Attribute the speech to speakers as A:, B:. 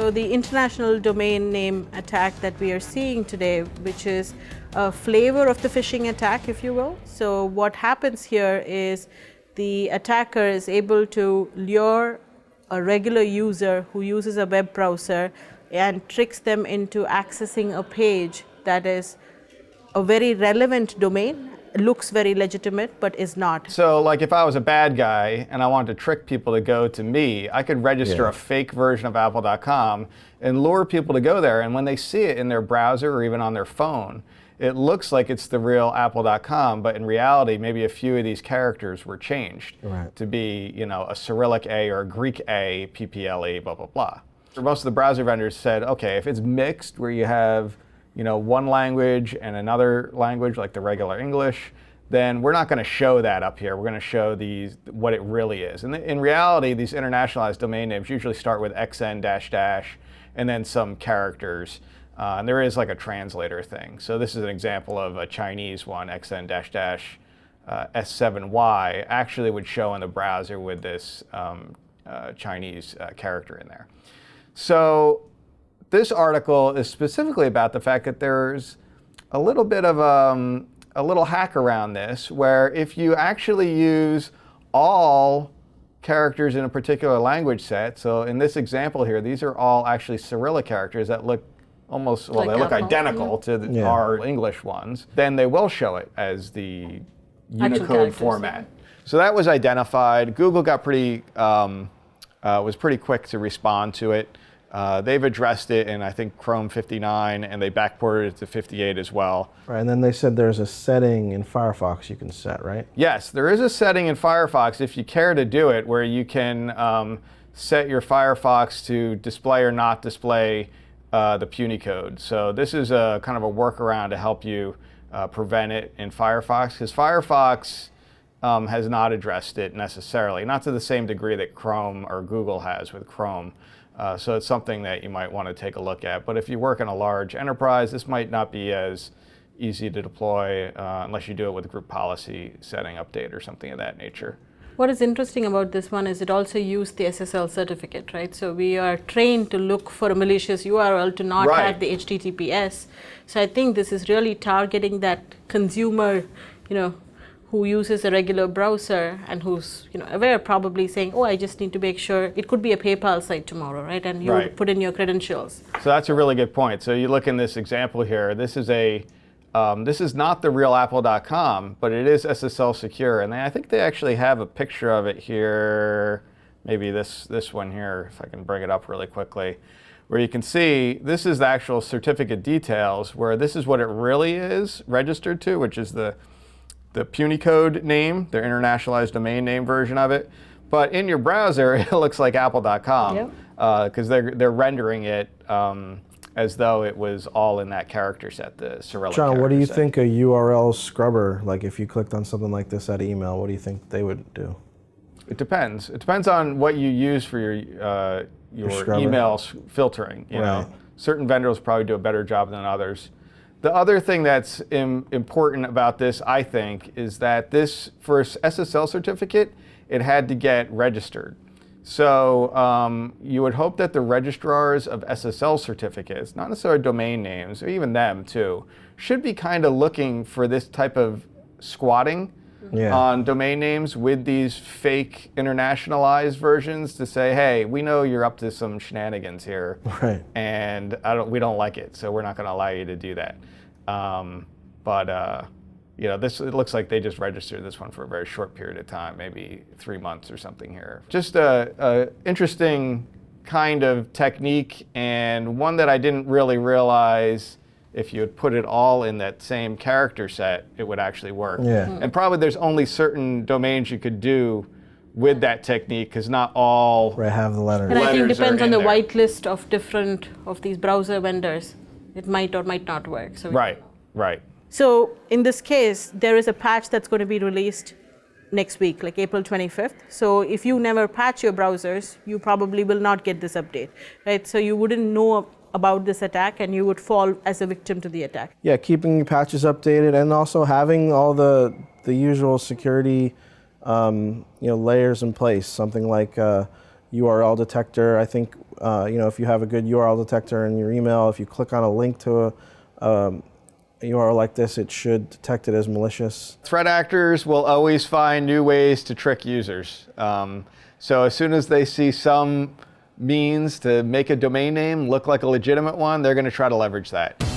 A: So the international domain name attack that we are seeing today, which is a flavor of the phishing attack, if you will. So what happens here is the attacker is able to lure a regular user who uses a web browser and tricks them into accessing a page that is a very relevant domain, looks very legitimate, but is not.
B: So like if I was a bad guy and I wanted to trick people to go to me, I could register a fake version of apple.com and lure people to go there. And when they see it in their browser or even on their phone, it looks like it's the real apple.com, but in reality, maybe a few of these characters were changed to be, you know, a Cyrillic A or a Greek A, PPLE, blah, blah, blah. Most of the browser vendors said, okay, if it's mixed where you have, you know, one language and another language like the regular English, then we're not going to show that up here. We're going to show what it really is. And in reality, these internationalized domain names usually start with XN -- and then some characters. And there is like a translator thing. So this is an example of a Chinese one, XN -- S7Y, actually would show in the browser with this Chinese character in there. So this article is specifically about the fact that there's a little bit of a little hack around this, where if you actually use all characters in a particular language set, so in this example here, these are all actually Cyrillic characters that look almost, well, like they look identical to our English ones, then they will show it as the Unicode format. So that was identified. Google got was pretty quick to respond to it. They've addressed it in, I think, Chrome 59, and they backported it to 58 as well.
C: Right, and then they said there's a setting in Firefox you can set, right?
B: Yes, there is a setting in Firefox, if you care to do it, where you can set your Firefox to display or not display the puny code. So this is a kind of a workaround to help you prevent it in Firefox, because Firefox has not addressed it necessarily, not to the same degree that Chrome or Google has with Chrome. So it's something that you might want to take a look at. But if you work in a large enterprise, this might not be as easy to deploy unless you do it with a group policy setting update or something of that nature.
A: What is interesting about this one is it also used the SSL certificate, right? So we are trained to look for a malicious URL to not have the HTTPS. So I think this is really targeting that consumer, you know, who uses a regular browser and who's, you know, aware, probably saying, oh, I just need to make sure. It could be a PayPal site tomorrow, right? And you put in your credentials.
B: So that's a really good point. So you look in this example here. This is this is not the real apple.com, but it is SSL secure. And I think they actually have a picture of it here. Maybe this one here, if I can bring it up really quickly, where you can see this is the actual certificate details, where this is what it really is registered to, which is the Punycode name, their internationalized domain name version of it. But in your browser, it looks like apple.com because they're rendering it as though it was all in that character set, the Cyrillic
C: John,
B: character
C: what do you
B: set.
C: think a URL scrubber, like if you clicked on something like this at email, what do you think they would do?
B: It depends. It depends on what you use for your email filtering. You know, certain vendors probably do a better job than others. The other thing that's important about this, I think, is that this, for SSL certificate, it had to get registered. So you would hope that the registrars of SSL certificates, not necessarily domain names, or even them too, should be kind of looking for this type of squatting on domain names with these fake internationalized versions to say, hey, we know you're up to some shenanigans here, and we don't like it, so we're not going to allow you to do that. You know, it looks like they just registered this one for a very short period of time, maybe 3 months or something here. Just a interesting kind of technique, and one that I didn't really realize if you had put it all in that same character set, it would actually work. And probably there's only certain domains you could do with that technique, because not all
C: have the letters.
A: And I think it depends on the whitelist of different of these browser vendors. It might or might not work. So
B: right.
A: So in this case, there is a patch that's going to be released next week, like April 25th. So if you never patch your browsers, you probably will not get this update, right? So you wouldn't know about this attack, and you would fall as a victim to the attack.
C: Yeah, keeping your patches updated, and also having all the usual security layers in place. Something like URL detector. I think if you have a good URL detector in your email, if you click on a link to a URL like this, it should detect it as malicious.
B: Threat actors will always find new ways to trick users. So as soon as they see some means to make a domain name look like a legitimate one, they're going to try to leverage that.